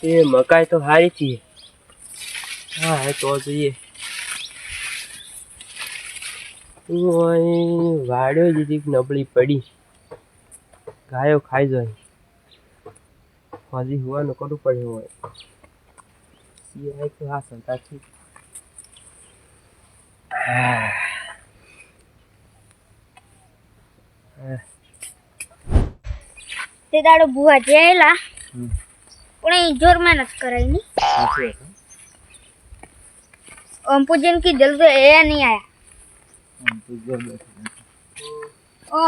એ મકાઈ તો સારી છે. હા હે તો જોઈએ. વાડ્યો જીધી નબળી પડી, ગાયો ખાઈ જાય. હજી હોવાનું કરવું પડે હોય. તો હા સંતાથી તે દાડો બુઆ જેલા પણ એ જોર મહેનત કરાઈ ની અંપુજીને કીધેલ તો એ નહીં આયા.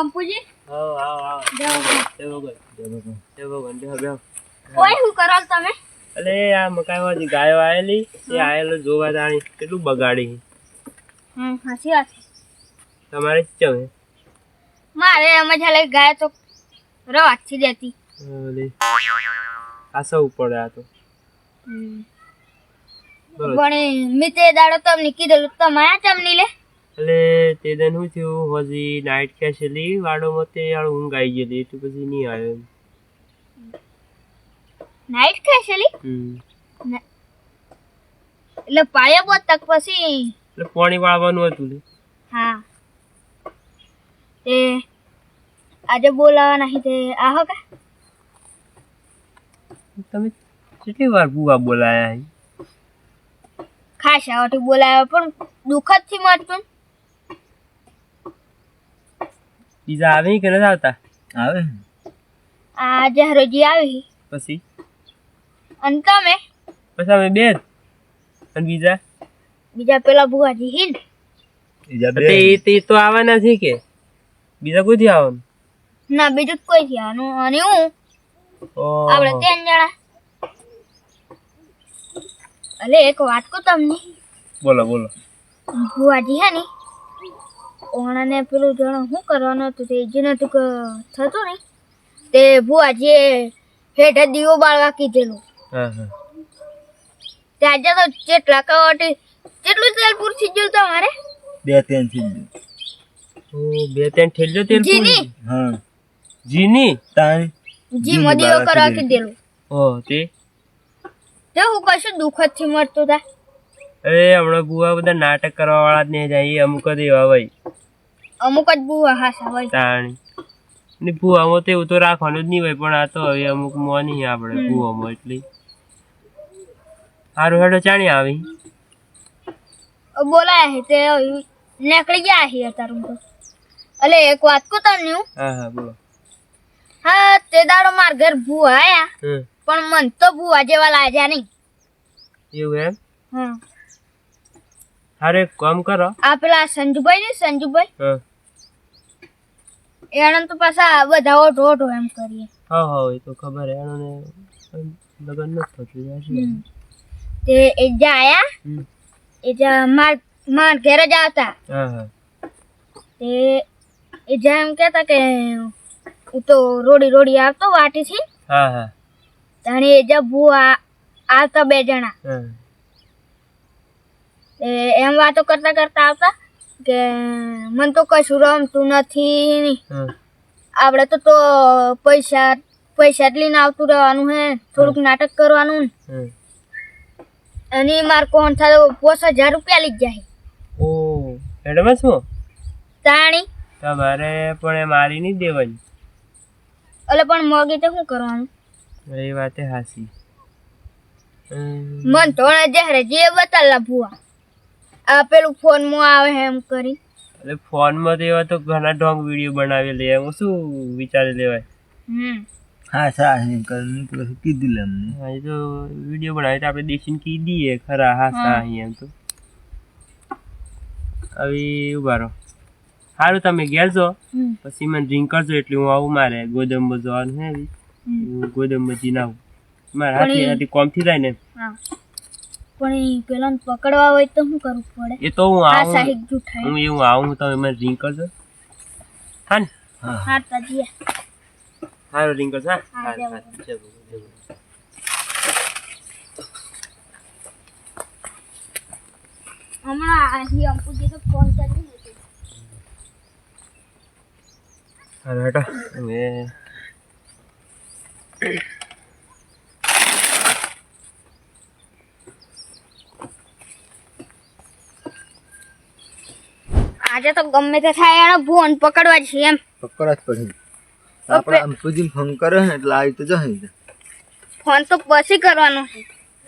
અંપુજી કોઈ શું કરો તમે? અલે આ મકાઈમાં ગાયો આયેલી એ આયેલો જોવા જાણી કેટલું બગાડી. હાચી વાત. તમારે ચમ મારે અમે ચાલે ગાય તો રવાથી દેતી આસા ઉપર આ તો પણ મેં તે દાડો તમને કીધેલું તમે આયા ચમની લે. એટલે તે દિન શું થયું હજી નાઇટ ખેંચેલી વાડોમાં તે ઊંઘ આવી ગયેલી એટલે પછી નહીં આવ્યો. નાઈટ ખેંચેલી એટલે પાયા બોત તક પછી એટલે પાણી વાળવાનું હતું. હા તે આજે બોલાવા નહીં તે આહો કા તમે કેટલી વાર બુઆ બોલાયા? ખાસ આવતી બોલાવ્યા પણ દુઃખ જ થી મળતું. બીજા આવે કે નથી આવતા? આવે આજે હરોજી આવી પછી અને તમે પછી અમે બે અને બીજા પેલા ભુવાજી હિન તે તો આવવાના છે કે બીજા કોઈથી આવવાનું? ના બીજું કોઈ થી આનું અને હું આપણે 3 જણા. અલે એક વાત કહું તમને. બોલો. ભુવાજી હે ને ઓણાને પેલું જણ શું કરવાનું હતું તે જે નતું થતું ને તે ભુવાજીએ હેઠે દીવો બાળવા કીધેલું. તે આજે તો જેટલા કવાટી કેટલું તેલ પૂરથી ગયું તમારે? 2-3 થઈ ગયું. 2-3 થેલ્યો તેલ જીની જીની તાણી જી મદીઓ કરવા કીધેલું. તે હું કશું દુઃખ જ થી મળતું તા. અરે હમણાં બુઆ બધા નાટક કરવા વાળા જ નહીં જાય અમુક જ એવા ભાઈ. અમુક જ બુઆ હાસા હોય તાણી ને બુઆમાં તો એવું તો રાખવાનું જ નહીં હોય પણ આ તો હવે અમુક માં નહીં આપણે બુઆમાં એટલે સારું હેડો ચાણી આવી બોલાયા હે તે નીકળી ગયા હે તારું તો. અલે એક વાત કહું તમને હું. હા બોલો. હા તે દાડો માર ઘર ભૂવા આયા પણ મન તો ભૂવા જેવા લાગ્યા નહીં. એવું એમ? હા હારે કામ કરો આ પેલા સંજુભાઈ ને સંજુભાઈ એને તો પાછા બધા ઓઢો એમ કરીએ. હા એ તો ખબર હે એને લગન નથી થતું. તે એ જા આયા એ જા માર ઘરે જ આવતા. તે એ જા એમ કહેતા કે હું તો રોડી આવતો વાટી થી. તાણી એ જા ભૂવા આવતા 2 જણા એમ વાતો કરતા આવતા કે મન તો કશું રમતું નથી. આપણે તો પૈસા જ લઈને આવતું રહેવાનું હે થોડુંક નાટક કરવાનું અને માર કોણ થાય 5000 રૂપિયા લઈ જાય. એડવાન્સ શું તાણી તમારે પણ એ મારી નહીં દેવાની. એટલે પણ મોગી તો શું કરવાનું? એ વાત હાસી. મન તો જ્યારે જે બતાલા ભૂવા આ પેલું ફોનમાં આવે એમ કરી. એટલે ફોનમાં તો એવા તો ઘણા ઢોંગ વિડીયો બનાવી લે એમ શું વિચારી લેવાય. હા સાહી કરીને કીધી લે અમને. હા એ તો વિડીયો બનાવી તો આપણે દેખીને કીધીએ ખરા હા સાહી એમ તો. હવે ઉભા રહો. સારું તમે ઘેર છો પછી મને ડ્રિંક કરજો એટલે હું આવું મારે ગોદમમાં જવાનું હે ગોદમમાં જઈને આવું મારે હાથી કોમથી જાય ને. પણ પેલા પકડવા હોય તો શું કરવું પડે? એ તો હું આવું તમે મને ડ્રિંક કરજો. હા ને સારું ડ્રિંક કરજો. હમણાં અંકુજી તો ફોન કરી આજે તો ગમે તે થાય એનો ફોન પકડવા છે એમ પકડવા જ પડે આપણે આમ સુધી ફોન કરે ને એટલે આવી તો જશે ફોન તો પછી કરવાનો છે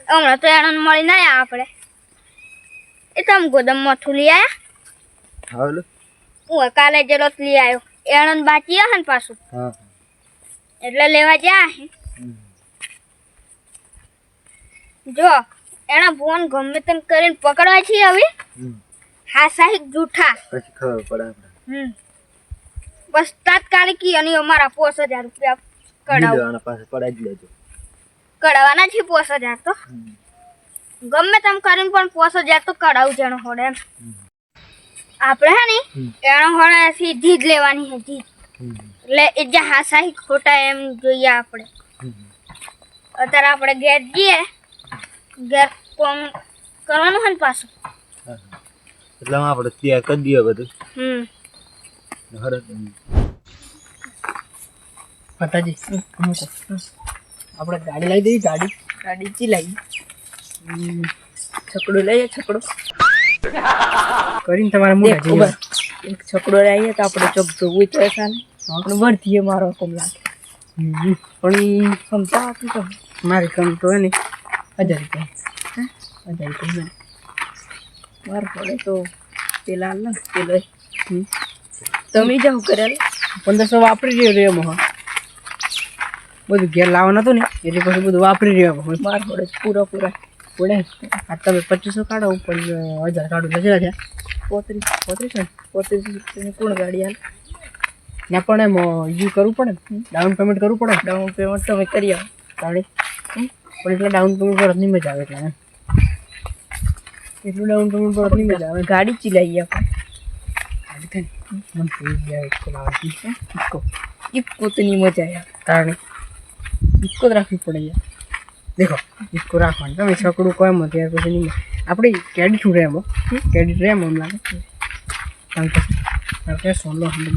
હમણાં તો એને મળી ના આવ્યા આપણે એ તો આમ ગોદામમાંથી લઈ આવ્યા હા લો હું કાલે જેલો લઈ આવ્યો એનો બાકી હે ને પાછું હા એટલે લેવા જા જો એના ફોન ગમે તેમ કરીને પકડવા છે હવે હા સાહેબ જૂઠા પછી ખબર પડે આપણે બસ તાત્કાલિક અને અમારા 5000 રૂપિયા કઢાવો આના પાસે પડાઈ જ લેજો કઢાવવાના છે 5000 તો ગમે તેમ કરીને પણ 5000 તો કઢાવું જણો હોડે એમ આપણે હે ને એનો હોડે સીધી જ લેવાની છે જી એટલે એ જે હા સાહેબ ખોટા એમ જોઈએ આપણે અત્યારે આપણે ઘેર જઈએ ઘેર કોમ કરવાનું હોય ને પાછું એટલે આપણે તૈયાર કરી દઈએ બધું માતાજી આપણે ગાડી લાવી દઈએ ગાડી ચલાવી છકડો લઈએ છકડો કરીને તમારે મોઢા એક છકડો લઈએ તો આપણે ચોક જોવું તો સાને આપણે વર્તીએ મારો કોમ લાગે પણ સમજા આપી તો મારી કમ તો હે ને 1000 રૂપિયા 1000 રૂપિયા માર પડે તો પેલા ને પેલો તમે જાવ કરેલ 1500 વાપરી રહ્યો રે મોહ બધું ઘેર લાવવાનું હતું ને એટલે પછી બધું વાપરી રહ્યો માર પડે પૂરા પડે આ તમે 2500 કાઢો પણ 1000 કાઢો નજર છે 35 કોણ ગાડી હાલ ના પણ એમ યુ કરવું પડે ડાઉન પેમેન્ટ કરવું પડે ડાઉન પેમેન્ટ તમે કરી આવો ગાડી પણ એટલે ડાઉન પેમેન્ટ પર નહીં મજા આવે એટલે એટલું ડાઉન પેમેન્ટ પર નહીં મજા આવે ગાડી ચલાવીએ આપણે ઇક્કો તો નહીં મજા આવે કારણ ઇક્કો જ રાખવી પડે યાર દેખો ઇક્કો રાખવાનું તમે છકડું કોઈ એમ ત્યાર પછી નહીં આપણે ક્રેડિટ રહે એમ ક્રેડિટ રહે એમ લાગે કારણ કે સોલો બધું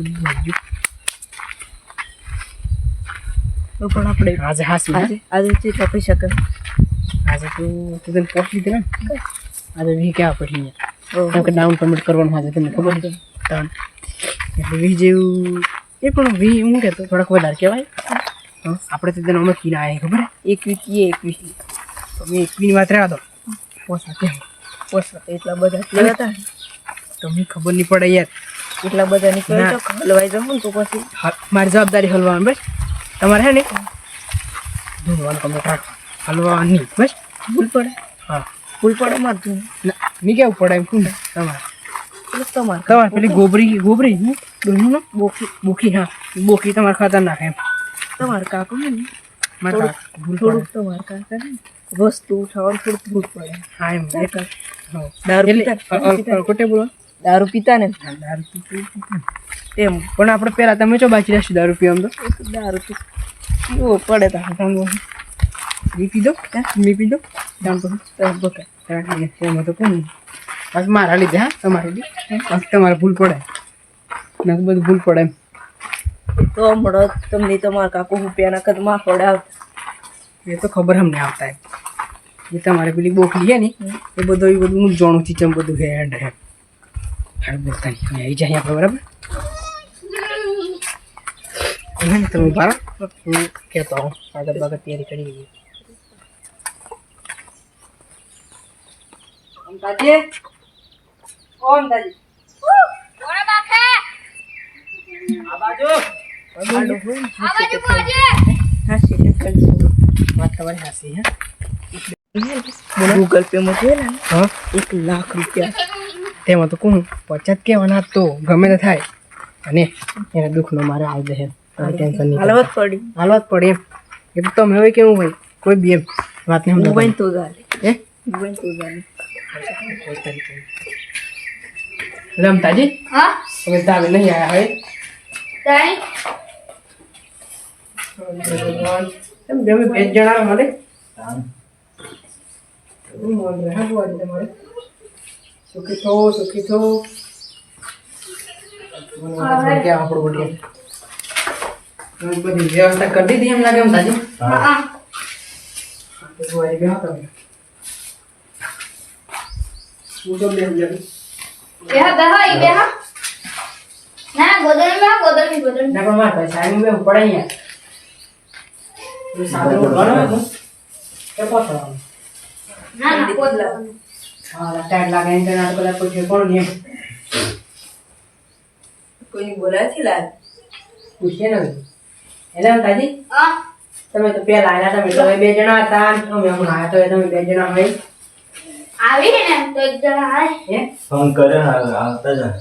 પણ આપણે આજે હાસી આજે છે આપી શકે આજે તો તને પહોંચી દે ને આજે વી ક્યાં પડી કેમ કે ડાઉન પેમેન્ટ કરવાનું આજે તમને ખબર છે એટલે વી જેવું એ પણ વી હું કહેતો થોડાક વધારે કહેવાય આપણે તો તેને અમે કીના આવે ખબર 21 તમે 21 વાત રહ્યા તો પોસા એટલા બધા હતા તમને ખબર નહીં પડે યાર એટલા બધા નીકળે તો હલવાઈ જાઉં તો પછી મારી જવાબદારી હલવાનું બસ તમારે હે ને ધૂનવાનું કમ્પ્લીટ રાખો હલવાની બસ ભૂલ પડે હા ભૂલ પડે મારે ધૂન નહીં કેવું પડે એમ શું તમારે પેલી ગોબરી ડોહીનો બોખી હા બોખી તમારે ખતરનાક એમ તમારે કાકુ ને મારે થોડુંક તમારે કાકા ને વસ્તુ ઉઠાવવાનું થોડુંક ભૂલ પડે હા એમ દારૂ કોટે બોલો દારૂ પીતા ને દારૂ પીતા તેમ પણ આપણે પહેલાં તમે ચો બાકી રહેશું દારૂ પીવા તો દારૂ પીવો પડે તો મી પીધો જાણ તો એમાં તો કોણ બસ મારા લીધે હા તમારે બસ તમારે ભૂલ પડે ને બધું ભૂલ પડે એમ તો હમણાં તમને તમારા કાકુ રૂપિયાના કદમાં પડે આવતા એ તો ખબર અમને આવતા એમ એ તમારે પેલી બોકલી છે ને એ બધું હું જાણું છું ચમ બધું હેન્ડ હે બોલતા નહીં આવી જાય આપણે બરાબર તમે બાર હું કહેતો હું આગળ તૈયારી કરી દઈએ અંદાજે આ બાજુ ગૂગલ પે માં જોઈએ ને 1 લાખ રૂપિયા તેમાં તો કોણ 50 કહેવાના તો ગમે તે થાય અને એના દુઃખનો મારે આવી જશે ટેન્શન નહીં હાલત પડી એમ એ તો તમે હવે કેવું હોય કોઈ બી એમ વાત નહીં મોબાઈલ તો રમતાજી હવે તાવે નહીં આવ્યા હવે તમે 2 જણા મળે સુખી થો બધી વ્યવસ્થા કરી દીધી એમ લાગે એમ તાજી ના ગોદડી ના પણ માર પૈસા એમ મેં પડે યાર તું સાદો ગણો કે પોતો ના કોદલા હા ટાઈટ લાગે એને ના કલા કોઈ કોણ ને કોઈની બોલાથી લાગ પૂછે ને એટલે તાજી હા તમે તો પેલા આયા તમે તો બે જણા હતા અમે હું આયા તો તમે બે જણા હોય આવી ને તો એક જણા આય હે ફોન કરે આવતા જા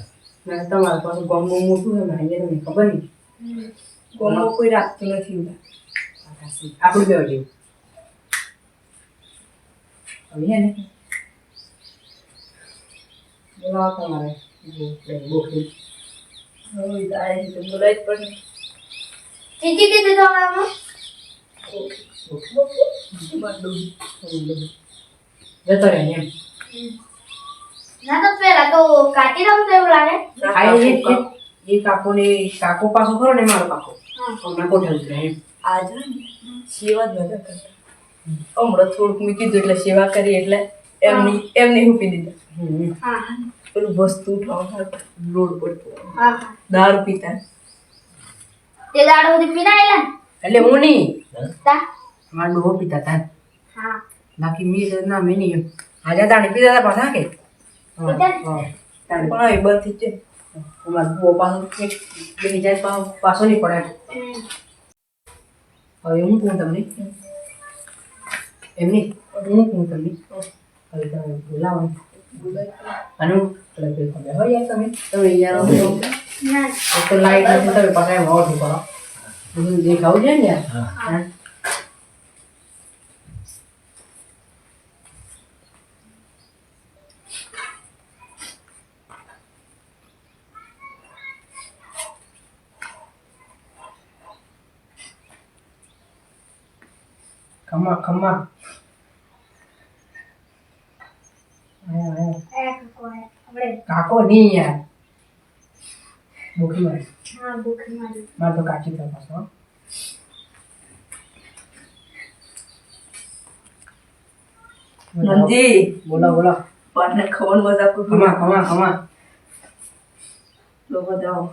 ના તમારા પાસે ગોમો મોટું છે મને તમને ખબર નહીં ગોમો કોઈ રાખતું નથી આપણું બે જેવું હવે ને બોલાવો તમારે બોખી હવે તારે તો બોલાય જ પડે ચીચી દીધી તો હમણાં જતો રહે એમ ના તો પેલા તો કાટી રમ તો એવું લાગે આ એ કાકો પાછો ખરો ને મારો કાકો હમણાં કોઠે ઉતરે એમ આજ સેવા જ નતા કરતા હમણાં થોડુંક મેં કીધું એટલે સેવા કરી એટલે એમની હુપી દીધા હા પેલું વસ્તુ ઉઠાવવા રોડ પર હા દારૂ પીતા તે દાડો સુધી પીનાયેલા એટલે હું નહીં તા મારા ડોહો પીતા હતા હા બાકી મી ના મેં નહીં આજે તાણી પીતા હતા પાછા કે પણ એ બંધ થઈ જાય અમારા બહુ પાછો બેસી જાય પાછો નહીં પડે હવે હું કહું તમને એમની હું કહું તમને હવે તમે બોલાવો અને ખબર હોય યાર તમે યાર ના તો લાઈટ નથી તમે પાછા એમ ઓઠું કરો બધું દેખાવું છે ને યાર ખમ્મા આપણે કાકો નહીં યાર ભૂખી મારી હા ભૂખ મારી મારે તો કાચી થાય પાછો મંજી બોલો પાટને ખબર મજા ખમા લોકો જાઓ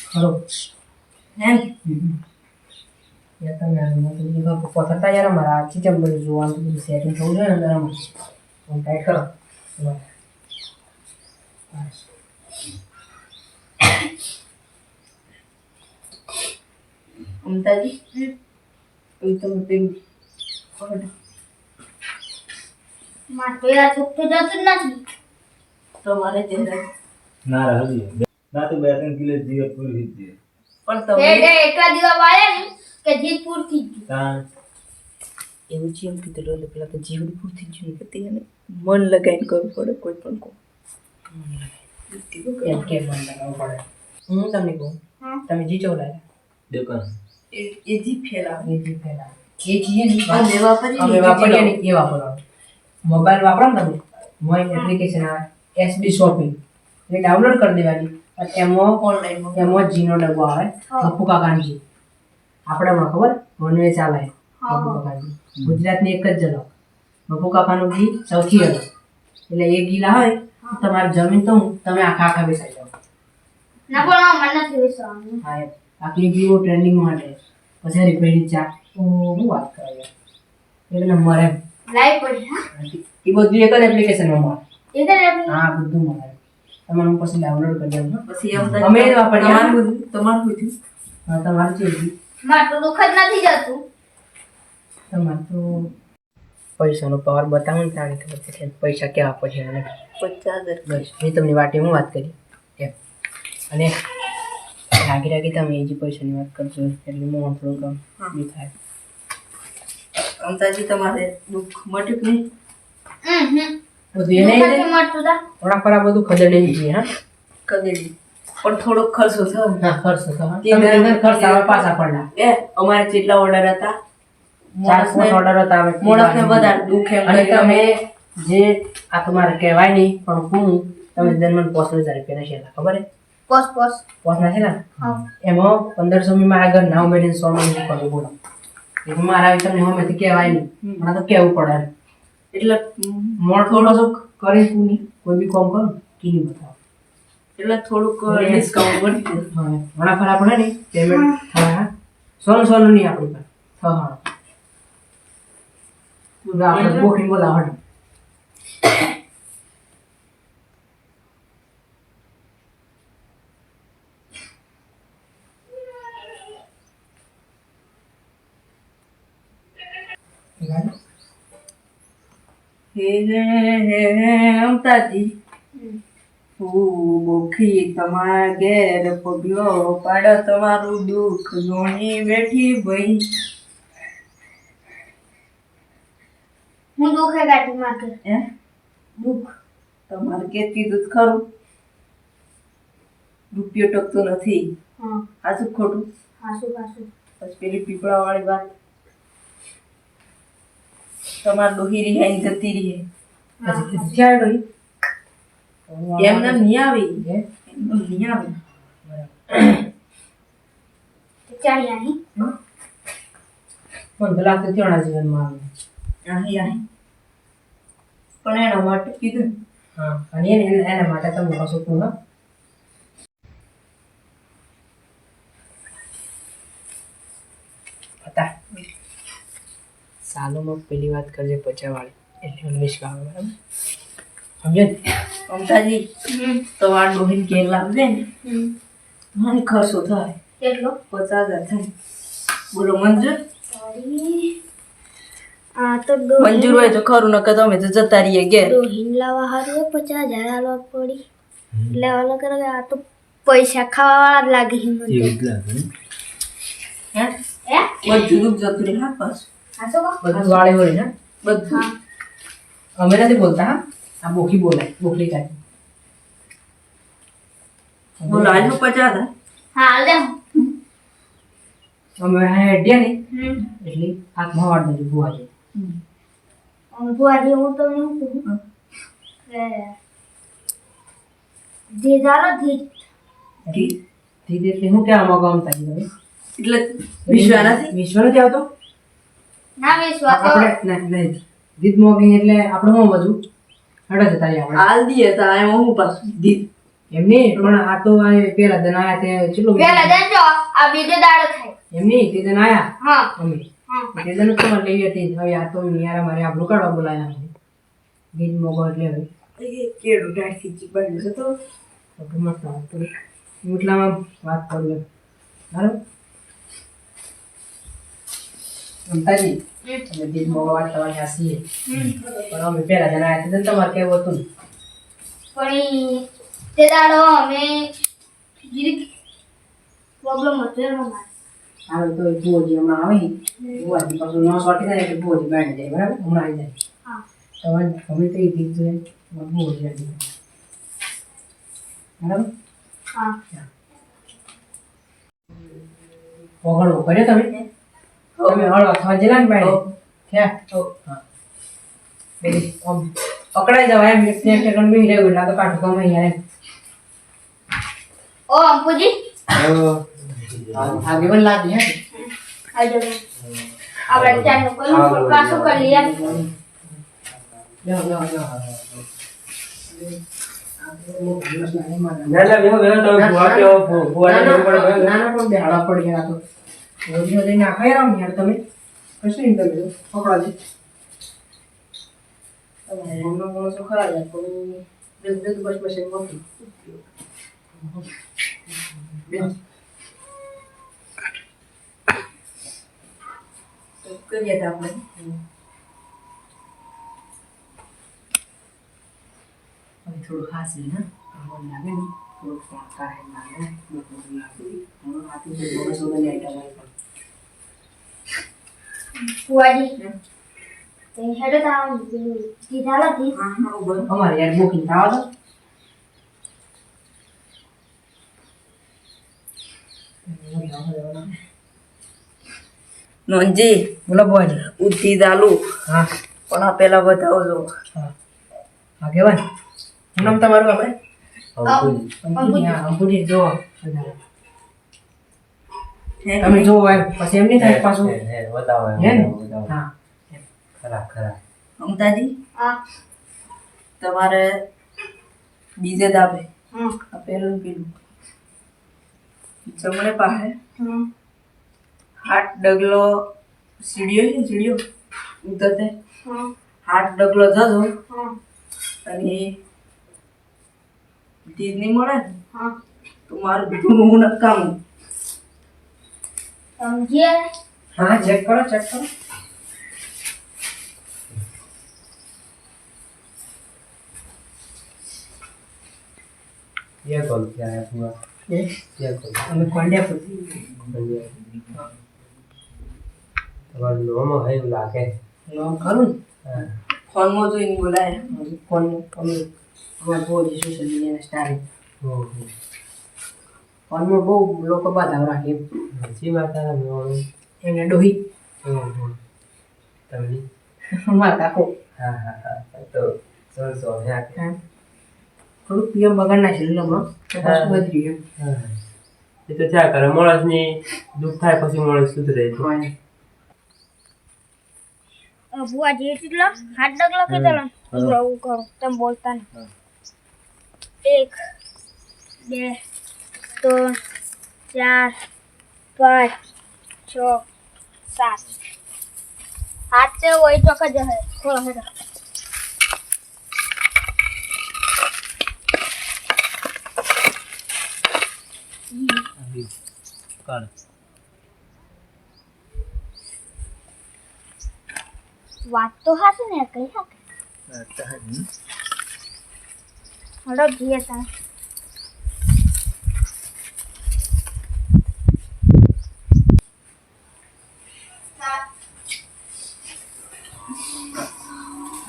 ખરો એમ યાર તમે પથરતા યાર અમારા ચીચમ બધું જોવાનું બધું સેટિંગ થવું જોઈએ ને તારામાં હું ટાઈટ કરો મમતાજી તમે પેલું માં તો યાર છૂટ તો જતું જ નથી તમારે ચહેરા ના રહી ના તો 2-3 કિલો જીવત પૂરી થઈ પણ બે તમે બે એટલા દિવસ વાળ્યા ને કે જીત પૂર થઈ ગઈ તાં એવું છે એમ કીધું એટલે પેલા તો જીવડું પૂરતી જીવ હતી અને મન લગાવીને કરવું પડે કોઈ પણ કો એમ કેમ મન લગાવવું પડે હું તમને કહું તમે જીચો લાગ્યા દુકાન એ જી ફેલા એ જી પહેલા એ જીએ અમે વાપરીએ અમે વાપરીએ ને એ વાપરવાનું મોબાઈલ વાપરો ને તમે મોબાઈલ એપ્લિકેશન આવે એસબી શોપિંગ એ ડાઉનલોડ કરી દેવાની અને એમાં જીનો ડબ્બો આવે બપ્પુ કાકાજી આપણામાં ખબર નોનવેજ ચાલે બપ્પુ કાકાજી ગુજરાતની એક જ જલો બપ્પુ કાકાનું ઘી સૌથી અલગ એટલે એ ઘી લાવે તમારી જમીન તો તમે આખા બેસાઈ જાઓ ના પણ મને નથી વિશ્વાસ હા એમ આખી ઘી ટ્રેન્ડિંગ માટે પછી રિપેરી ચા હું વાત કરે યાર એક નંબર એમ લાઈવ પડી હા એ બધું એક જ એપ્લિકેશનમાં મળે ઇધર એપ હા બધું મળે તમારે હું પછી ડાઉનલોડ કરી દેવું પછી અમે એ વાપરીએ તમારું બધું હા તમારે છે માં તો દુખ જ નથી જતું તમારે તો પૈસાનો પાવર બતાવો ને તારે ખબર છે પૈસા કેવા પછી અને 50,000 બસ મેં તમને વાટે હું વાત કરી એમ અને રાગી તમે એ જ પૈસાની વાત કરશો એટલે હું થોડું કામ બી થાય મમતાજી તમારે દુઃખ મટ્યું કે નહીં બધું એને નથી મળતું તા થોડા ખરા બધું ખદડી છે હા કદેલી પણ થોડોક ખર્ચો થયો ના ખર્ચ તો ખર્ચ આવે પાછા પડલા અમારે જેટલા ઓર્ડર હતા 4 ઓર્ડર હતા આવે મોણસને વધારે દુઃખ એમ અને તમે જે આ તમારે કહેવાય નહીં પણ હું તમે જન્મ 50,000 રૂપિયા છે ખબર હે પોસ પોસ ના છે ને હા એમાં 1500 મી મારા ઘર ના ઉમેરીને 100 માં કરવું બોલો એક મારા આવી તમને હમેથી કહેવાય નહીં મને તો કહેવું પડે એટલે મોડ થોડો શું કરી તું નહીં કોઈ બી કામ કરો કીની બતાવો એટલે થોડુંક ડિસ્કાઉન્ટ મળી જાય. હા ઘણા ખરા આપણે ને પેમેન્ટ થાય સોનું નહીં આપણી પર હા આપણે બોકીને બોલાવવાનું અમતાજી હું બોખી તમારા ઘેર પગલો પાડો તમારું દુઃખ જોણી બેઠી ભાઈ. હું દુખે ગાડી માગે હે દુઃખ તમારે કેતી દૂધ ખરું રૂપિયો ટકતો નથી. હા સાચું ખોટું? હાસુ હાસુ પછી પેલી પીપળા વાળી વાત તમારે ડોહી રિહાઈ જતી રહી ક્યાં ડોહી એમને નહીં આવી એમને નહીં આવી ચાલી આની પણ પેલા તો ત્રણ જીવનમાં આવે આહી આહી પણ એના માટે કીધું હા અને એના માટે તમે કશું તું હા પતા સાલોમાં પેલી વાત કરજે પચાવાળી એટલે ઇંગ્લિશ ગાવે બરાબર સમજે ને મમતાજી તમારા ડોહીને ઘેર લાવજે ને મને ખર્ચો થાય કેટલો 50,000 થાય. બોલો મંજૂર? આ તો મંજૂર હોય તો ખરું, નકર તો અમે તો જતા રહીએ ઘેર. ડોહીન લાવવા હારું 50,000 આલવા પડી એટલે ઓલો કરે આ તો પૈસા ખાવા જ લાગે છે મને હે હે બધું દુઃખ જતું રહે. હા પાછું હાસો કો બધું વાળે હોય ને બધું અમે નથી બોલતા હા આ બોખી બોલાય બોખલી કાઢી બોલો આજનું 50,000 હા હાલ દે અમે હેડ્યા ને હમ એટલે હાથમાં વાળ દેજો બુઆ છે ભુવાજી હું તમને શું કહું કે જે જાલો ધી ધીરે એટલે હું ક્યાં માંગો આમ તાજી તમે એટલે વિશ્વા નથી. વિશ્વ નથી આવતો ના વિશ્વાસ તો આપણે નહીં દીદ મોગી એટલે આપણે હું બધું હડા જતા રહ્યા આપણે હાલ દઈએ તો એમ હું પાછું દીધ એમ નહીં પણ આ તો આ પેલા દન આયા તે ચેટલું પેલા દેજો આ બીજે દાડો થાય એમ નહીં તે દન આયા હા અમે હા તે દન તમારે લઈ હતી હવે આ તો યાર મારે આપણું કાઢવા બોલાયા છે દીદ મોગો એટલે હવે કેળું ડાળથી ચીપડ્યું છે તો મસ્ત વાત તો એટલામાં વાત કરું બરાબર મમતાજી અમે દીદ મોગો વાત કરવાની આ છીએ પણ અમે પેલા દન આયા તે દન તમારે કેવું હતું પણ ઈ તે દાડો અમે જીરીક પ્રોબ્લેમ હતો એનો મારે આવે તો ભુવોજી હમણાં આવે ભુવાજી પાછું ન સોટી થાય એટલે ભુવોજી બેઠ જાય બરાબર હમણાં આવી જાય હા તમારે ગમે તે ગીત જોઈએ ભુવોજી આવી જાય બરાબર હા પકડવો કર્યો તમે તમે હળવા થવા જેલા ને બેઠ ક્યાં હા પેલી આમ પકડાઈ જવાય એમ એક સેકન્ડ બી રહેવું એટલે આ તો કાઢું ગમે યાર એમ ઓ અંપુજી આગે પણ લાગે હે આજો આપણે ચાનો કરું પાછું કરી લઈએ લ્યો લ્યો લ્યો નાના પણ બેહાડા પડી ગયા તો ઓડિયો લઈને આખાઈ રામ યાર તમે કશું નહીં કર્યું પકડા દે મમ્મી બોલો તો ખરા યાર પણ દસ બસ બસ એમ મોટી કરીએ તો આપણે થોડું ખાસ ને આમ લાગે ને થોડું ફોનકા હે લાગે બધું લાગે હું આથી તો બસ ઓલી આઈટમ આવી ભુવાજી તે હેડો તાવ કીધાલા ધી અમારે યાર બુકિંગ થાવા દો નોંજી બોલો બુઆજી ઉઠી ચાલુ હા પણ આ પેલા બતાવજો. હા હા કેવાય શું નામ તમારું આપણે અંકુજી જો તમે જો એમ પછી એમ નહીં થાય પાછું હે ને હા મમતાજી હા તમારે બીજે દાબે આ પહેલું પેલું જમણે પાસે હાથ ડગલો સીડીઓ ઉતરતે હાથ ડગલો જજો અને તીજ નહીં મળે ને તો મારું ધૂણું નકામું. સમજ્યા? હા ચેક કરો ये कौन क्या है पूरा એ ये कौन અમે કોન્ટેક્ટ હતી તમારું નામ હે એવું લાગે નામ ખરું હા ફોનમાં જોઈને બોલાય. ને કોણ અમે અમારે બહુ જ સોશિયલ મીડિયાના સ્ટાર ઓહો ફોનમાં બહુ લોકો બાધાવ રાખે જી માતાના મેળો એને ડોહી ઓહો તમને અમારા કાકો હા હા હા તો સરસો હે હા થોડુંક પીએમ બગાડ નાખેલું હમણાં તો પાછું વધી ગયું હા એ તો થયા કરે માણસની દુઃખ થાય પછી માણસ સુધરે હા ભુવાજી એટલો હાથ ડગલો કીધેલો એવું કરો તમે બોલતા ને 1 2 3 4 5 6 7 હાથ છે વही તો કજ હે ખોલો હેડો કાઢ વાત તો હાસે ને કઈ હાકે હડો જીએ તા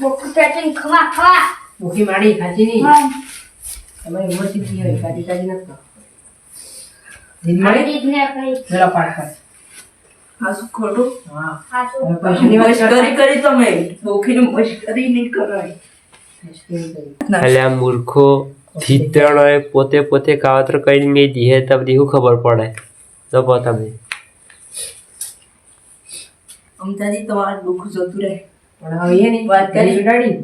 બોકુ પેટિંગ ખવા મુખી માડી ખાચી નહીં હા તમારી ઉંમર કેટલી હોય કાજી કાજી નથી ખાવ જીદ મળી આજી ને કઈ જરા પાઠ કર આ શું ખોટું? હા હાસુ હવે પૈસાની વાત મશ્કરી કરી તમે બોખીને મશ્કરી નહીં કરાય. એટલે આ મૂર્ખો ચિત્રણોએ પોતે કાવતર કરીને મેં દીહે તબ શું ખબર પડે જપો તમે અમદાજી તમારું દુઃખ જતું રહે. પણ હવે એ નહીં વાત કરી. ઉડાડી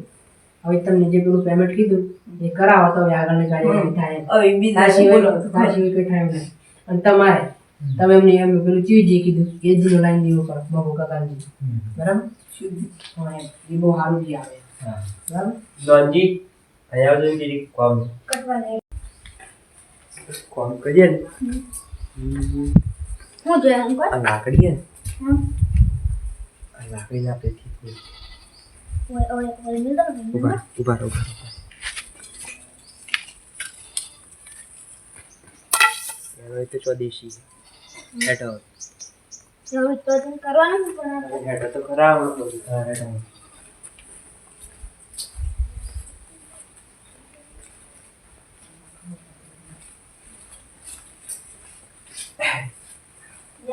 હવે તમને જે પેલું પેમેન્ટ કીધું એ કરાવો તો હવે આગળની ગાડી થાય હવે બીજા શું બોલો છો? તાજી કઈ થાય નહીં અને તમારે તમે એમને એમ પેલું ચીજ કીધું એ જીનો લાઈન દીવો કરો બાબુ કાકાજી બરાબર શુદ્ધ. હા એમ. એ બહુ સારું જી આવે બરાબર નોનજી અહીંયા આવજો ને કોમ કટવા લે કોમ કરીએ ને હું જોયા હું આ લાકડી હે હમ આ લાકડીને આપણે ઠીક ઓય મિલ દો ઉભા રહો એનો તો સ્વદેશી હેઠો એવું તો તને કરવાનું જ પણ હેઠો તો ખરા હા હેઠો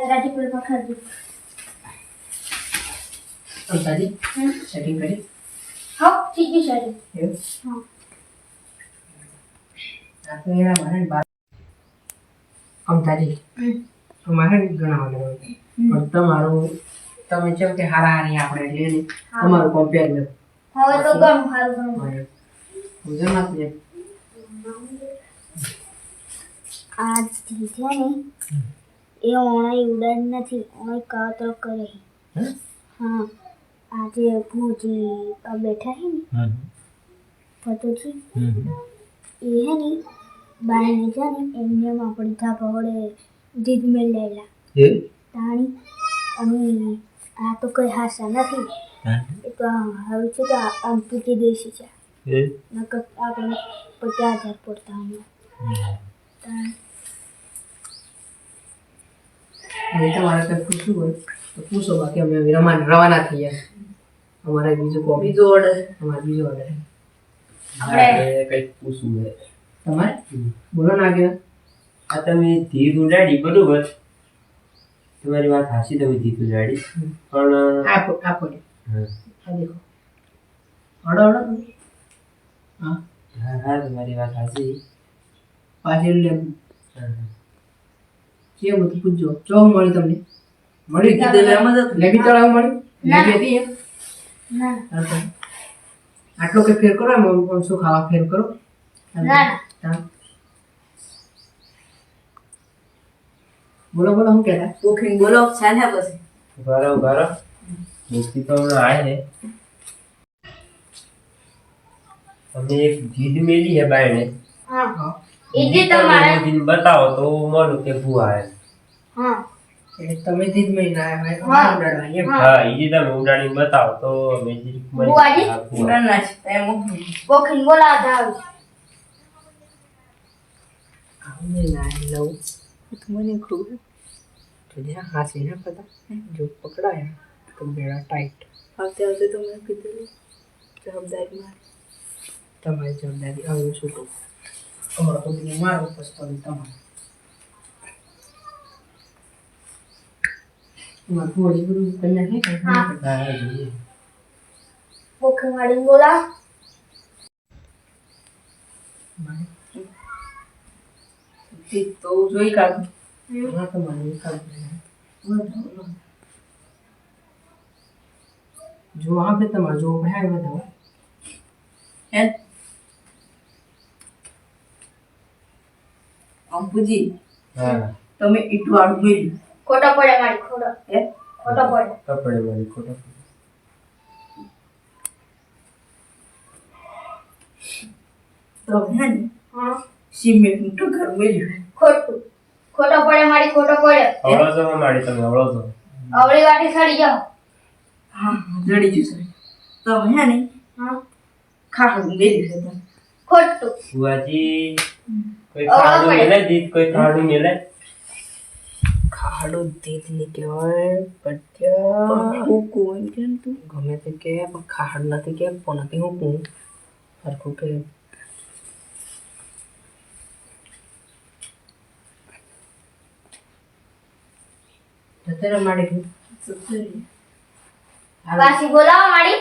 રાજી પર પકડ અંતાજી સેટિંગ કરી હા ઠીક છે સારી એવું હા આ તો એના મારે બાર અંતાજી અમારે ગણાવવાનું હોય પણ તમારું તમે જેમ કે હારા હારી આપણે એટલે ને તમારું કમ્પેર લો હવે તો ઘણું સારું ઘણું ગુજરાત ને આ જે છે ને એ ઓણાઈ ઉડાડ નથી ઓણાઈ કાવતરો કરે હા આજે ભૂજી આ બેઠા છે ને ફતોજી એ હે ને બાયને જાને એમને આપણે ધાબા વડે જીદ મેળ લેલા તાણી અને આ તો કઈ હાસા નથી એ તો હવે છે કે આમ તૂટી દેશી છે નકર આપણે 50,000 પડતા અહીંયા હવે તમારે કંઈ પૂછવું હોય તો પૂછો બાકી અમે રવાના થઈ ગયા અમારે બીજું કોપી બીજો ઓર્ડર. અમારે બીજો ઓર્ડર આપણે કંઈક પૂછવું છે તમારે બોલો ના આગળ આ તમે ધીર ઉડાડી બરોબર તમારી વાત હાચી તમે ધીર ઉડાડી પણ આપો આપો હા આ દેખો અડો અડો હા હા હા તમારી વાત હાચી પાછળ લે હા, જે બધું પૂછજો જો મળી તમને મળી કીધું એમ જ હતું. લેબી તળાવ મળી ના. લેબી હતી એમ? ના હા, તો આટલો કે ફેર કરો એમ શું ખાવા ફેર કરો ના હા. બોલો બોલો શું કહેતા બુકિંગ બોલો ચાલ્યા પછી ઘરો મુક્તિ તો હમણાં આય હે અમે એક જીદ મેલી है बायने हाँ इजी तुम्हारा दिन बताओ तो मानो के बुआ है हाँ એટલે તમે જીત મહિના આવ્યા હા. ઉડાડવાની એમ हाँ ये तो उड़ानी बताओ तो मैं जी बुआ जी? ઉડાન નાચ એમ बोखिन बोला था આમને ના લઉં મને ખબર તો જ્યાં હાસી ના પતા જો પકડાયા તો બેડા ટાઈટ આવતે આવતે તો મેં કીધું જવાબદારી મારી તમારી જવાબદારી આવું છૂટું અમારા પોતાને મારો પછી તમારે તમારે થોડી બધું કન્યા છે કે हाँ हाँ जी बोखिन वाली बोला તો જોઈ કાઢું હા તમારે ખાલી જો આપણે તમારે જો ભરાય બધા હે અંબુજી हाँ તમે ઈટવાળું મેળ્યું खोटा पड़े मारी खोटा હે खोटा पड़े कपड़े वाली खोटा તમે હે ને हाँ સિમેન્ટનું તો ઘર મેળ્યું खोटू खोटा पड़े मारी खोटा पड़े अवळो जो माड़ी तमे अवळो जो अवली वाटी सड़ी जाओ હા જડી જશે તમે હે ને हाँ ખાખું મેળ્યું છે તમે खोटू बुआ जी कोई अवळो खाड़ू पड़े मिले दीद कोई खाड़ू मिले ખાડો દીધ ને કહેવાય પટ્યા કોણ કેમ તું ગમે તે કે પણ ખાડ નથી કે પણ નથી હું કહું હરખું કે જતરે માડી वासी बोला मारी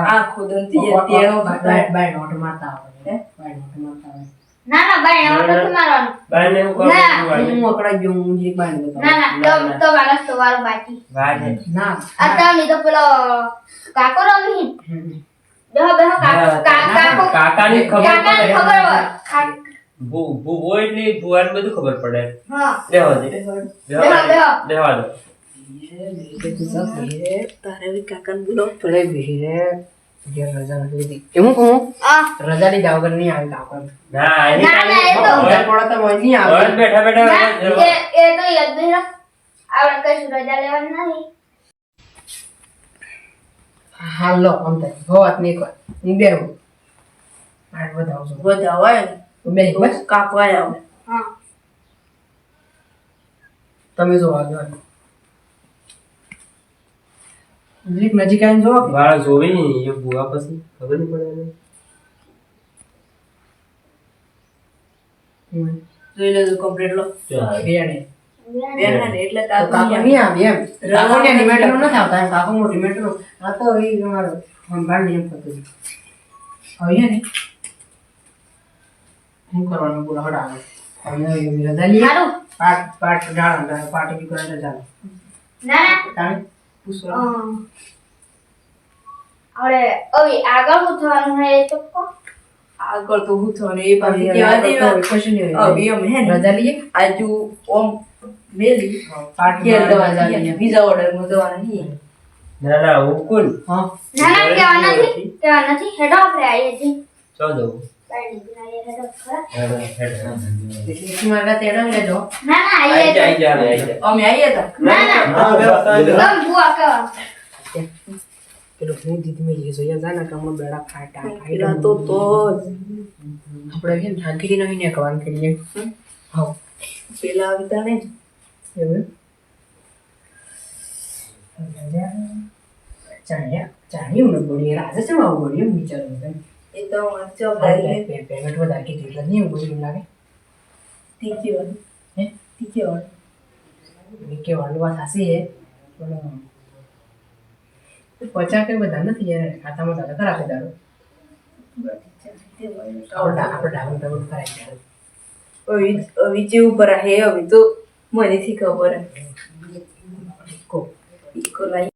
આ ખોદનથી તેનો બાય નોટ મારતા આવે હે? બાય નોટ મારતા આવે ना ना भाई और तो मारवानो बाय ने को ના. હું અકડા ગયો હું જે બાય ને ना ना ना, तो ना. तो वाला तो वाला बाकी वाज है ના आता नहीं तो पेलो काको रमी હમ. बेहो बेहो काको काका ने खबर काका पड़े खबर हो वो એટલે बुआन બધું ખબર પડે हां લેવા દે બેહો. લેવા દો તારે બી કાકાને બોલો થોડે ભીરે જે રજા નથી લીધી એવું કહું आ રજા લીધા વગર નહીં આવે કાકો ના ના, ના, એ તો- પડે તો નહીં और આવે बैठा बैठा ना ये तो याद नहीं रख आवड़ कहीं रजा लेवानी नहीं હાલો આમ થાય હોત નહીં કોઈ હું બેહું આઠ વધાવજો બધા હોય ને તો બે બસ કાકો આયા હોય हां તમે જો આગળ જીપ નજીક આવીને જો વાળા જોવે ને એ બુઆ પછી ખબર નહીં પડે એને જોઈ લેજો કમ્પ્લીટ લો બેને બેન ને એટલે કાકો કાકો નહીં આવે એમ કાકો ને ડિમેટર નથી આવતા એમ કાકો મોટી ડિમેટર આ તો એ તમારો સંભાળ નિયમ થતો છે હવે ને શું કરવાનું બોલો હડાવે હવે રજા લઈએ हारू પાટ પાટ ડાળ પાટી બી કરે ચાલો ना ना તાણે પૂછો अरे अभी आगर उठवानो है तो को આગળ તો હું થone એ પાછી કેવા દેવા કશું નહીં હવે એમ હે ને રજા લઈએ આજુ ઓમ મેલી પાટ કે રજા દવા લઈએ બીજા ઓર્ડર માં દવા નહીં ના ના હું કોણ હા ना ना क्या नहीं हेड ऑफ रे आई थी ચો દો बैठी बिना ये हेड ऑफ करा એટલે મારા તેડા લેજો ना ना आई આઈ है જા આઈ જા અમે આયા હતા ना ना तुम बुआ का પેલો હું દીદી મેલી ગયો યાર જાના કામ બેડા ફાટા પેલા તો આપણે કેમ ઠાકીરી નહીં ને કવાન કરીએ હા પેલા આવતા ને એવું ચાણ્યું ને બોલી રાજા છે આવું બોલી એમ વિચારું છે એ તો વાંચો ભાઈ પેમેન્ટ વધારે કીધું એટલે નહીં એવું બોલી લાગે તીખી વાળી હે તીખી વાળી કે વાળું વાત હાસી હે પણ પચા કઈ બધા નથી યાર ખાતામાં દાદા ખરા છે દારૂ આપણે ડાબું ડાબું કરાય છે હવે જેવું પર હે હવે તો મને થી ખબર કો ઈકો લાઈ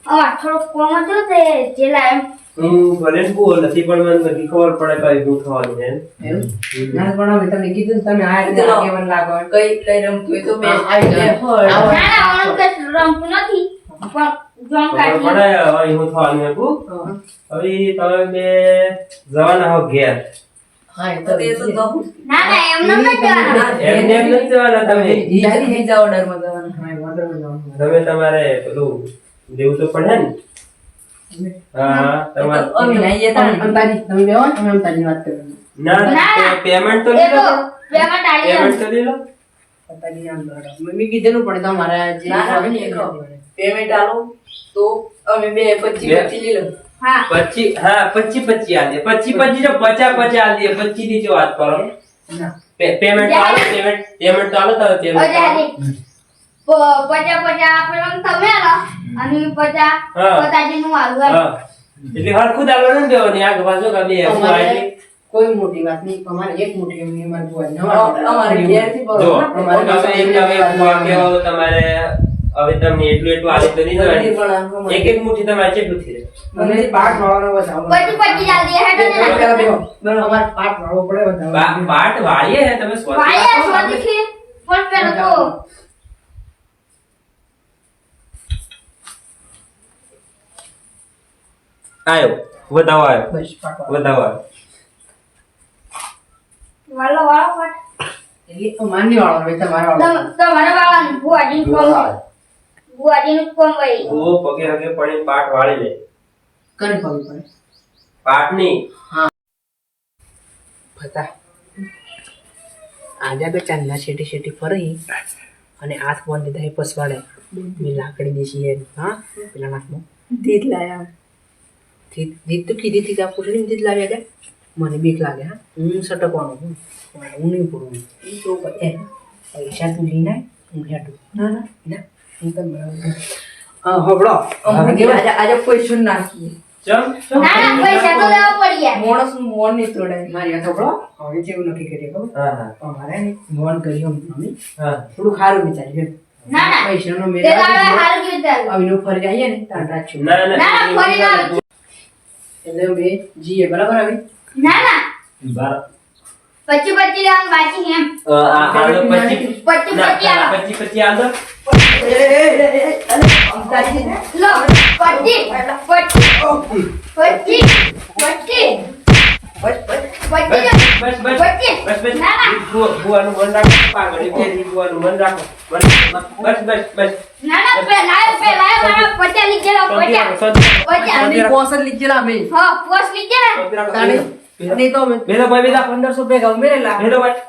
और थोड़ा कोम तो ते जेला હું ભલે જ બોલ નથી પણ મને બધી ખબર પડે કઈ શું થવાનું છે એવું? ના પણ અમે તમને કીધું ને, તમે આ રીતે આગેવાન લાગો. કઈ કઈ રમતું હોય તો બે આવી જાઓ. ફળ. ના ના ઓનું કઈ રમતું નથી પણ જોન ખબર કાઢી પડે હવે શું થવાનું હતું. હવે તમે બે જવાના હો ઘેર. હા, એ તો તે તો કહું. ના ના એમને નથી જવાના એમને એમ નથી જવાના તમે. બીજા બીજા ઓર્ડરમાં જવાના. હા, વાંધો નહીં. તમે તમારે પેલું દેવું તો પડે ને. હા તમારે અમે આઈએ તાણ. અંતાજી, તમે બેહો ને, અમે અંતાજીની વાત કરીએ. ના પેમેન્ટ તો એ લીધો. તો પેમેન્ટ આલી પેમેન્ટ તો લીધો. અંતાજીની આમ દોડો. મેં કીધેલું પણ તમારે જે ના, ના, આવે ને એ એ ખબર પડે. પેમેન્ટ આલો તો અમે બે 25 લઈ લો. હા 25 હા 25 આલ દે 25 જો 50 આલ દે 25 ની જો વાત કરો. ના. પેમેન્ટ તો આલો પેમેન્ટ તો આલો તો પેમેન્ટ અજાદી પચા પેલા તમે આલો અને પચા હા. પતાજી નું આલુ હા એટલે હરખું દાલવાનું ને દેવાની આ બાજુ કે બે અમારે કોઈ મોટી વાત નહીં, અમારે એક મોટી એમની અમારે જોવાની. અમારે ઘેરથી જો બરોબર. તમે તમારે હવે તમને એટલું આલે તો નહીં જવાનું. એક એક મુઠ્ઠી તમારે કેટલું થઈ જાય. મને પાઠ વાળવાનો બતાવો. પછી આલી હેડો ને પેલા બેહો. અમારે પાઠ વાળવો પડે બતાવો. પાટ વાળીએ હે તમે વાયા સ્વાદી છે પણ પેલો તો આયો વધાવો આયો બસ પાઠ વાળો. વધાવો આયો. વાલો વાળો પણ એટલે માન્ય વાળો હવે તમારે વાળો. તમારા વાળા બુઆજી કોમ બુઆજી નું કોમ ભાઈ ઓ પગે હગે પડી પાટ વાળી લે. કરે પગી પડે. પાટ ની ફતા આજે બે ચાંદલા શેટી શેટી ફરી અને હાથ ફોન લીધા એ પસવાડે મેં લાકડી દેશી હે. હા પેલા નાખમાં દીધ લાયા. દીદ તો કીધી હતી કે આ પૂછડી દીદ લાવ્યા જા. મને બીક લાગે. હા હું સટકવાનો હું નહીં પૂરું. એ તો પૈસા તું લઈને આય, હું હેઠું. ના ના ના હું તો હબળો આજે પૈસો નાખીએ. ચમ ના ના પૈસા તો લેવા પડ્યા માણસ નું મોન નહીં તોડાય. મારી વાત હબળો. હવે જેવું નક્કી કરીએ ખબર હા હા અમારે મોન કર્યું મમ્મી હા થોડું સારું વિચાર્યું. ના ના પૈસાનો મેળ તે દાડે હાલ કીધું આવીને ફરી આવીએ ને તાર રાખ્યું. ના ના ના ફરી ના આવજો. એટલે અમે જીએ બરાબર આવી. ના ના બાર પછી લેવાનું બાકી એમ આ હાલો 25 પછી ના આલો 25 આલ દો. લો પછી બસ બસ ના ના બુવાનું મન રાખો પાગળ ફેરી બુવાનું મન રાખો બસ બસ ના ના પેલા મારા પચા લીધેલા પચા આની પોસર લીધેલા અમે. હા પોસ લીધેલા નહીં તો અમે બેલો ભાઈ બેલા 1500 ભેગા ઉમેરેલા. બેલો ભાઈ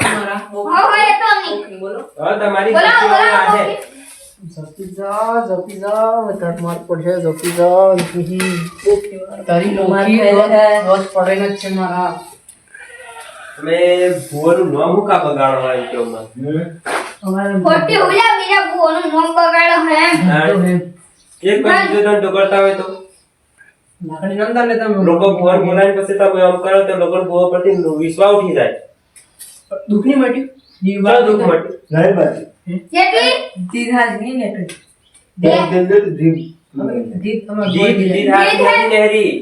તમારા હા એ તો નહીં બોલો. હવે તમારી બોલાવો આ બોલાવો છે. જપી જા વધારે માર પડશે. જપી જા તારી મારી નોકી પહેલે રોજ પડે જ છે મારા. તમે ભુવાનું નામ મુકા બગાડો હોય કેમ અમારે ખોટી ઉલ્યા બીજા બુઓનું નામ બગાડો હે એક પછી જો ધંધો કરતા હોય તો લાકડી નંદા ને તમે લોકો ભુવન બોલાવીને પછી તમે આમ કરો તો લોકો ભુવા પરથી વિશ્વાસ ઉઠી જાય. દુઃખની મટ્યું દીવા દુઃખ માટે કેટલી દીધ હાજ નહીં નીકળી. જીત અમાર જીત જીત હાથ નથી નહેરી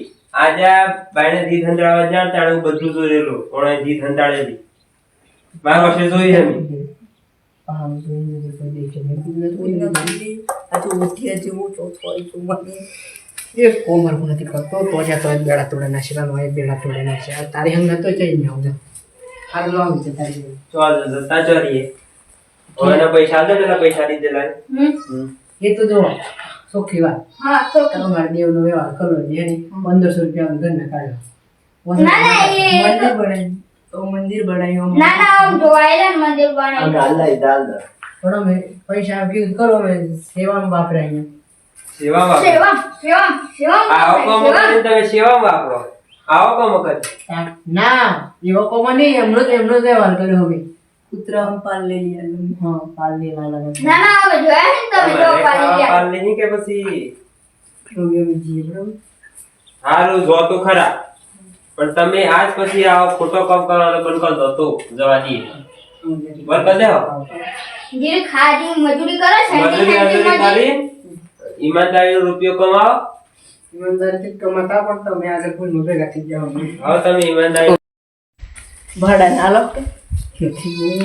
આજે બાયને જીત હંધાળવા જાણ તાણે હું બધું જોયેલું કોણે જીત હંધાળેલી મારા વર્ષે જોઈ એમ આ તો ઉઠી જેવું ચોથો હોય તો મને એક કોમર હું નથી કરતો તો જ્યાં તો બેડા તોડે નાખે હોય બેડા તોડે નાખે. તારી હંગ નતો જઈ ને આવું સારું લાવ છે તારી ચોલ જતા ચોરીએ ઓના પૈસા આલ દે પેલા પૈસા દીધેલા એ તો જો સોખી વાત. હા તો તમારે દેવનો વ્યવહાર કરવો જોઈએ ને 1500 રૂપિયા ઘરના કાઢ્યો. ના ના એ મંદિર બનાવ્યું. તો મંદિર બનાવ્યું. ના ના આમ જોવાયેલા ને મંદિર બનાવ્યું પણ અમે પૈસા કીધું કરો અમે સેવામાં વાપરાય. સેવા વાપરો સેવા આવો કામ કરીને તમે સેવા વાપરો આવો કામ કરી ના એવો કોમો નહીં એમનો જ વ્યવહાર કર્યો અમે. કૂતરા હમ પાલ લઈ લીધા. હા પાલની લાલા ના ના હવે જોયા ને તમે જો પાલી ગયા પાલ નહીં કે પછી અમે જીએ બરાબર. હારું જો તો ખરા પણ તમે આજ પછી આવો ખોટો કામ કરવાનો બંધ કરી દો તો જવા દઈએ બંધ કરી દેવો જે ખાજી મજૂરી કરે છે મજૂરી કરી ઈમાનદારીનો રૂપિયો કમાવો ઈમાનદારીથી કમાતા પણ તમે આગળ ભૂલમાં ભેગા થઈ જાઓ હવે તમે ઈમાનદારી ભાડા ના લો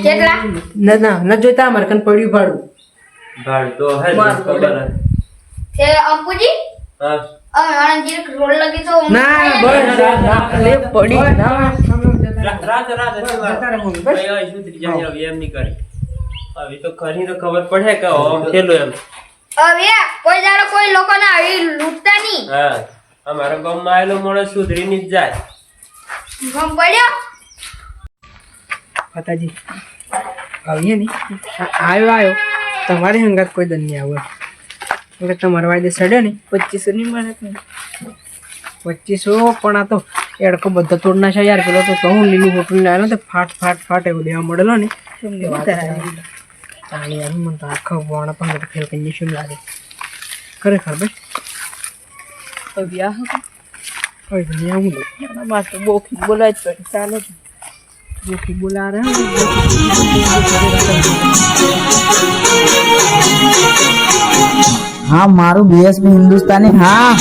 કેટલા ના ન જોઈતા અમારે કન પડ્યું ભાડું ભાડ તો હે જ, મારું ખબર હે. તે અંકુજી હા આણંદ રોડ લગી તો ના બસ લે પડી ના રાત ભાઈ હવે સુધરી જાય હવે એમ નહીં કરે હવે તો ખરી તો ખબર પડે કે આમ થયેલું એમ હવે કોઈ દાડો કોઈ લોકોને આવી લૂંટતા નહીં હા અમારા ગામમાં આવેલો માણસ સુધરીને જ જાય ગમ પડ્યો માતાજી આવીએ ને આવ્યો તમારી હંગાત કોઈ દન નહીં આવે એટલે તમારા વાયદે સડ્યો ને 2500 ની મળે ને 2500 પણ આ તો એડકો બધો તોડ નાખ્યો યાર પેલો તો હું લીલું હોટલ લાવ્યો તો ફાટ એવું દેવા મળેલો ને તાણી યાર મને તો આખો વાણા પણ બધું ફેલ કરી શું લાગે ખરેખર ભાઈ વ્યાહ કોઈ તો નહીં આવું એના માટે બોકી બોલાય જ પડે ચાલે જ જોખી બોલા રહે हाँ मारू बीएसपी हिंदुस्तानी हाँ